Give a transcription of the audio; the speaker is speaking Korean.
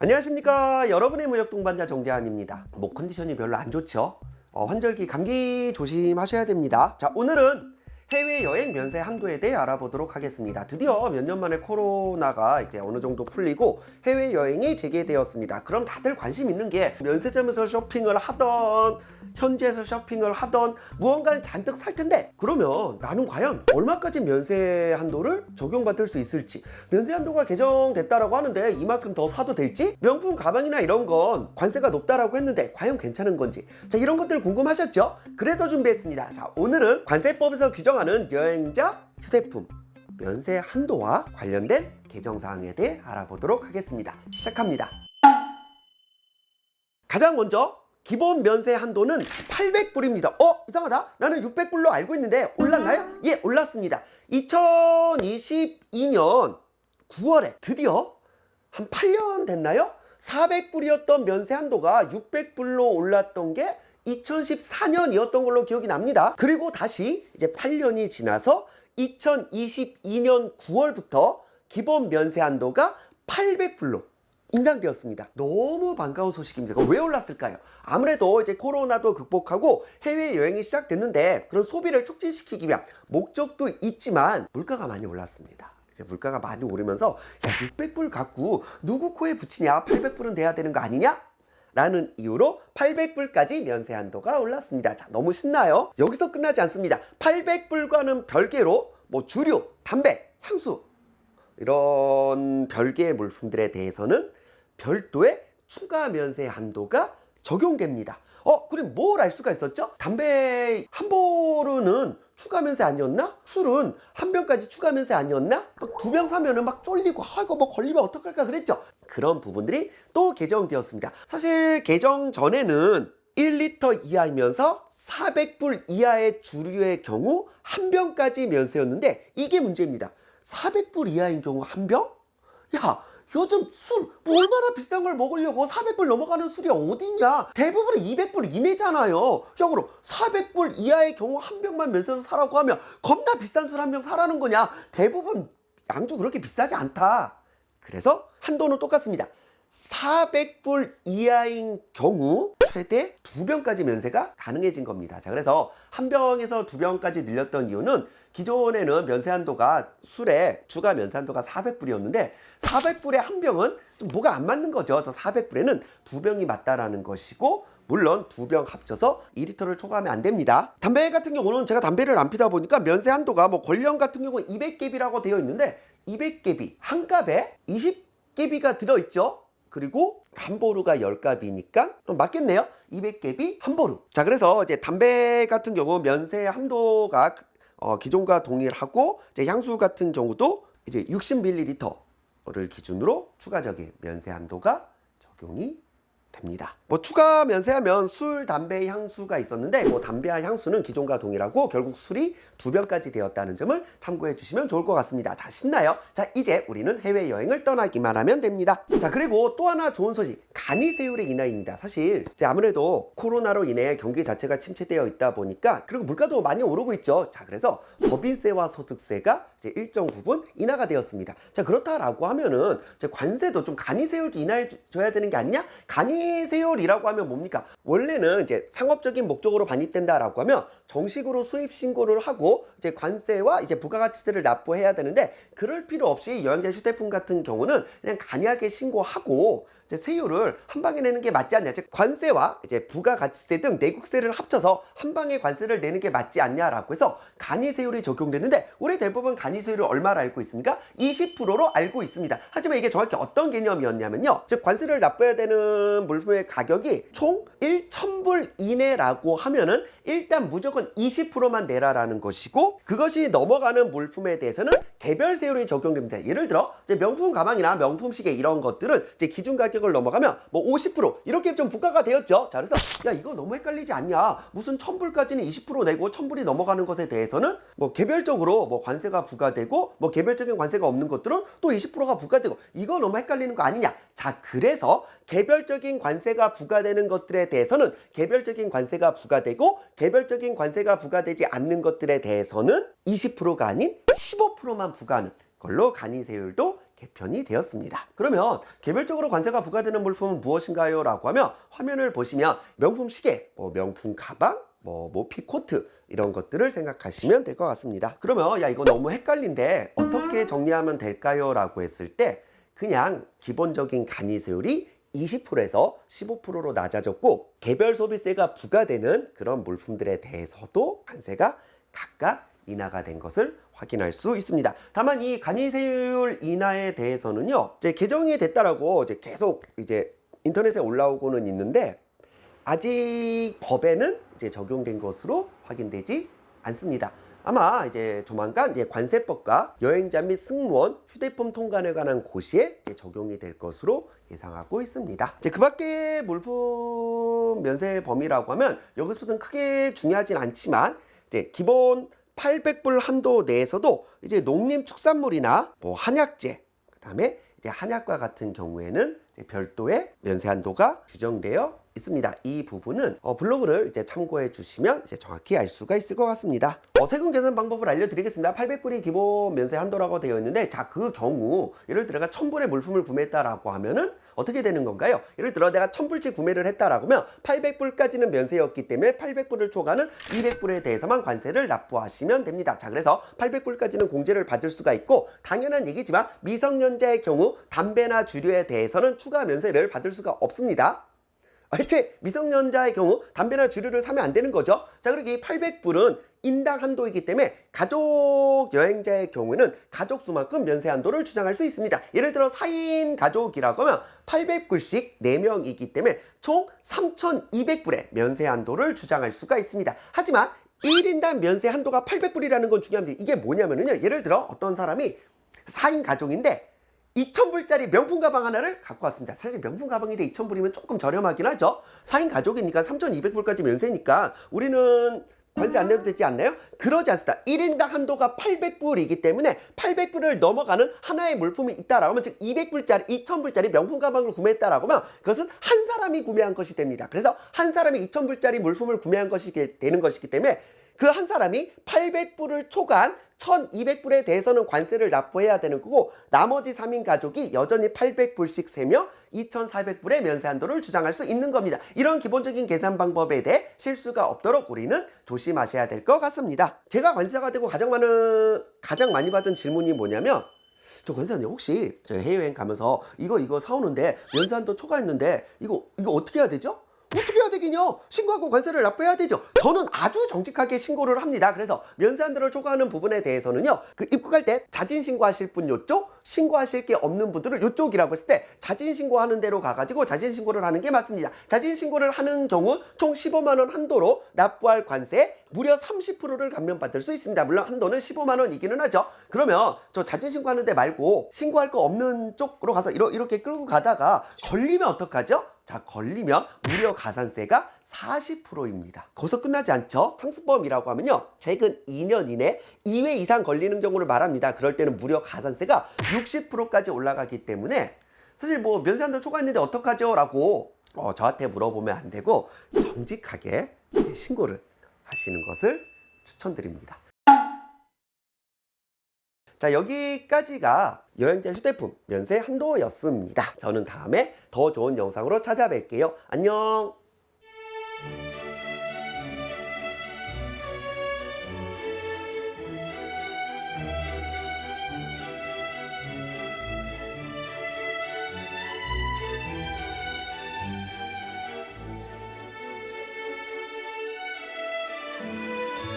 안녕하십니까. 여러분의 무역 동반자 정재환입니다. 목 컨디션이 별로 안 좋죠? 환절기 감기 조심하셔야 됩니다. 자, 오늘은 해외여행 면세 한도에 대해 알아보도록 하겠습니다. 드디어 몇 년 만에 코로나가 이제 어느 정도 풀리고 해외여행이 재개되었습니다. 그럼 다들 관심 있는 게 면세점에서 쇼핑을 하던 현지에서 쇼핑을 하던 무언가를 잔뜩 살 텐데, 그러면 나는 과연 얼마까지 면세 한도를 적용받을 수 있을지, 면세 한도가 개정됐다라고 하는데 이만큼 더 사도 될지, 명품 가방이나 이런 건 관세가 높다라고 했는데 과연 괜찮은 건지, 자, 이런 것들 궁금하셨죠? 그래서 준비했습니다. 자, 오늘은 관세법에서 규정하는 여행자 휴대품 면세 한도와 관련된 개정사항에 대해 알아보도록 하겠습니다. 시작합니다. 가장 먼저 기본 면세 한도는 800불입니다. 이상하다. 나는 600불로 알고 있는데 올랐나요? 예, 올랐습니다. 2022년 9월에 드디어 한 8년 됐나요? 400불이었던 면세 한도가 600불로 올랐던 게 2014년이었던 걸로 기억이 납니다. 그리고 다시 이제 8년이 지나서 2022년 9월부터 기본 면세 한도가 800불로 인상되었습니다. 너무 반가운 소식입니다. 왜 올랐을까요? 아무래도 이제 코로나도 극복하고 해외여행이 시작됐는데 그런 소비를 촉진시키기 위한 목적도 있지만 물가가 많이 올랐습니다. 이제 물가가 많이 오르면서 600불 갖고 누구 코에 붙이냐, 800불은 돼야 되는 거 아니냐? 라는 이유로 800불까지 면세 한도가 올랐습니다. 자, 너무 신나요? 여기서 끝나지 않습니다. 800불과는 별개로 주류, 담배, 향수 이런 별개의 물품들에 대해서는 별도의 추가 면세 한도가 적용됩니다. 그럼 뭘 알 수가 있었죠? 담배 한 보루는 추가 면세 아니었나? 술은 한 병까지 추가 면세 아니었나? 두 병 사면은 막 쫄리고 이거 걸리면 어떡할까 그랬죠? 그런 부분들이 또 개정되었습니다. 사실 개정 전에는 1리터 이하이면서 400불 이하의 주류의 경우 한 병까지 면세였는데 이게 문제입니다. 400불 이하인 경우 한 병? 야, 요즘 술 얼마나 비싼 걸 먹으려고 400불 넘어가는 술이 어딨냐? 대부분 200불 이내잖아요. 그럼 400불 이하의 경우 한 병만 면세로 사라고 하면 겁나 비싼 술 한 병 사라는 거냐? 대부분 양주 그렇게 비싸지 않다. 그래서 한도는 똑같습니다. 400불 이하인 경우 최대 2병까지 면세가 가능해진 겁니다. 자, 그래서 한 병에서 2병까지 늘렸던 이유는 기존에는 면세 한도가 술에 추가 면세 한도가 400불이었는데 400불에 한 병은 좀 뭐가 안 맞는 거죠. 그래서 400불에는 2병이 맞다라는 것이고, 물론 2병 합쳐서 2리터를 초과하면 안 됩니다. 담배 같은 경우는 제가 담배를 안 피다 보니까 면세 한도가 권령 같은 경우는 200개비라고 되어 있는데 200개비 한 갑에 20개비가 들어있죠. 그리고 한 보루가 10갑이니까 맞겠네요. 200개비 한 보루. 자, 그래서 이제 담배 같은 경우 면세 한도가 기존과 동일하고, 이제 향수 같은 경우도 이제 60ml를 기준으로 추가적인 면세 한도가 적용이 됩니다. 추가 면세하면 술, 담배, 향수가 있었는데 담배와 향수는 기존과 동일하고 결국 술이 2병까지 되었다는 점을 참고해 주시면 좋을 것 같습니다. 자, 신나요? 자, 이제 우리는 해외여행을 떠나기만 하면 됩니다. 자, 그리고 또 하나 좋은 소식, 간이세율의 인하입니다. 사실 이제 아무래도 코로나로 인해 경기 자체가 침체되어 있다 보니까, 그리고 물가도 많이 오르고 있죠. 자, 그래서 법인세와 소득세가 이제 일정 부분 인하가 되었습니다. 자, 그렇다라고 하면은 이제 관세도 좀 간이세율도 인하해 줘야 되는 게 아니냐? 간이세율이라고 하면 뭡니까? 원래는 이제 상업적인 목적으로 반입된다라고 하면 정식으로 수입 신고를 하고 이제 관세와 이제 부가가치세를 납부해야 되는데, 그럴 필요 없이 여행자 휴대폰 같은 경우는 그냥 간이하게 신고하고 이제 세율을 한 방에 내는 게 맞지 않냐? 즉 관세와 이제 부가가치세 등 내국세를 합쳐서 한 방에 관세를 내는 게 맞지 않냐라고 해서 간이세율이 적용되는데, 우리 대부분 간이세율을 얼마로 알고 있습니까? 20%로 알고 있습니다. 하지만 이게 정확히 어떤 개념이었냐면요, 즉 관세를 납부해야 되는 물품의 가격이 총 1,000불 이내라고 하면은 일단 무조건 20%만 내라라는 것이고, 그것이 넘어가는 물품에 대해서는 개별 세율이 적용됩니다. 예를 들어 이제 명품 가방이나 명품 시계 이런 것들은 이제 기준 가격을 넘어가면 50% 이렇게 좀 부과가 되었죠. 자, 그래서 야, 이거 너무 헷갈리지 않냐? 무슨 1,000불까지는 20% 내고 1,000불이 넘어가는 것에 대해서는 개별적으로 관세가 부과되고 개별적인 관세가 없는 것들은 또 20%가 부과되고, 이거 너무 헷갈리는 거 아니냐? 자, 그래서 개별적인 관세가 부과되는 것들에 대해서는 개별적인 관세가 부과되고, 개별적인 관세가 부과되지 않는 것들에 대해서는 20%가 아닌 15%만 부과하는 걸로 간이세율도 개편이 되었습니다. 그러면 개별적으로 관세가 부과되는 물품은 무엇인가요? 라고 하면 화면을 보시면 명품 시계, 명품 가방, 모피 코트 이런 것들을 생각하시면 될 것 같습니다. 그러면 야 이거 너무 헷갈린데 어떻게 정리하면 될까요? 라고 했을 때 그냥 기본적인 간이세율이 20%에서 15%로 낮아졌고 개별 소비세가 부과되는 그런 물품들에 대해서도 관세가 각각 인하가 된 것을 확인할 수 있습니다. 다만 이 간이세율 인하에 대해서는요, 이제 개정이 됐다라고 이제 계속 이제 인터넷에 올라오고는 있는데 아직 법에는 이제 적용된 것으로 확인되지 않습니다. 아마 이제 조만간 이제 관세법과 여행자 및 승무원 휴대폰 통관에 관한 고시에 이제 적용이 될 것으로 예상하고 있습니다. 이제 그 밖에 물품 면세 범위라고 하면 여기서부터는 크게 중요하진 않지만 이제 기본 800불 한도 내에서도 이제 농림축산물이나 한약재, 그다음에 이제 한약과 같은 경우에는 이제 별도의 면세 한도가 규정되어 있습니다. 이 부분은 블로그를 이제 참고해 주시면 이제 정확히 알 수가 있을 것 같습니다. 세금 계산 방법을 알려드리겠습니다. 800불이 기본 면세 한도라고 되어 있는데 자, 그 경우 예를 들어 내가 1000불의 물품을 구매했다라고 하면은 어떻게 되는 건가요? 예를 들어 내가 1000불치 구매를 했다라고 하면 800불까지는 면세였기 때문에 800불을 초과하는 200불에 대해서만 관세를 납부하시면 됩니다. 자, 그래서 800불까지는 공제를 받을 수가 있고 당연한 얘기지만 미성년자의 경우 담배나 주류에 대해서는 추가 면세를 받을 수가 없습니다. 애초에 미성년자의 경우 담배나 주류를 사면 안 되는 거죠. 자, 그리고 이 800불은 인당 한도이기 때문에 가족 여행자의 경우에는 가족 수만큼 면세 한도를 주장할 수 있습니다. 예를 들어 4인 가족이라고 하면 800불씩 4명이기 때문에 총 3,200불의 면세 한도를 주장할 수가 있습니다. 하지만 1인당 면세 한도가 800불이라는 건 중요합니다. 이게 뭐냐면요, 예를 들어 어떤 사람이 4인 가족인데 2,000불짜리 명품 가방 하나를 갖고 왔습니다. 사실 명품 가방인데 2,000불이면 조금 저렴하긴 하죠. 4인 가족이니까 3,200불까지 면세니까 우리는 관세 안 내도 되지 않나요? 그러지 않습니다. 1인당 한도가 800불이기 때문에 800불을 넘어가는 하나의 물품이 있다라고 하면 즉 200불짜리, 2,000불짜리 명품 가방을 구매했다라고 하면 그것은 한 사람이 구매한 것이 됩니다. 그래서 한 사람이 2,000불짜리 물품을 구매한 것이 되는 것이기 때문에 그 한 사람이 800불을 초과한 1,200불에 대해서는 관세를 납부해야 되는 거고 나머지 3인 가족이 여전히 800불씩 세며 2,400불의 면세 한도를 주장할 수 있는 겁니다. 이런 기본적인 계산 방법에 대해 실수가 없도록 우리는 조심하셔야 될 것 같습니다. 제가 관세가 되고 가장 많이 받은 질문이 뭐냐면 저 권사님 혹시 저 해외여행 가면서 이거 사오는데 면세 한도 초과했는데 이거 어떻게 해야 되죠? 어떻게 해야 되긴요? 신고하고 관세를 납부해야 되죠. 저는 아주 정직하게 신고를 합니다. 그래서 면세 한도를 초과하는 부분에 대해서는요, 그 입국할 때 자진 신고하실 분 요쪽, 신고하실 게 없는 분들을 요쪽이라고 했을 때 자진 신고하는 대로 가가지고 자진 신고를 하는 게 맞습니다. 자진 신고를 하는 경우 총 15만 원 한도로 납부할 관세 무려 30%를 감면받을 수 있습니다. 물론 한도는 15만 원이기는 하죠. 그러면 저 자진 신고하는 데 말고 신고할 거 없는 쪽으로 가서 이렇게 끌고 가다가 걸리면 어떡하죠? 자, 걸리면 무려 가산세가 40%입니다. 거기서 끝나지 않죠. 상습범이라고 하면요, 최근 2년 이내 2회 이상 걸리는 경우를 말합니다. 그럴 때는 무려 가산세가 60%까지 올라가기 때문에 사실 면세 한도 초과했는데 어떡하죠? 라고 저한테 물어보면 안 되고 정직하게 신고를 하시는 것을 추천드립니다. 자, 여기까지가 여행자 휴대폰 면세 한도였습니다. 저는 다음에 더 좋은 영상으로 찾아뵐게요. 안녕.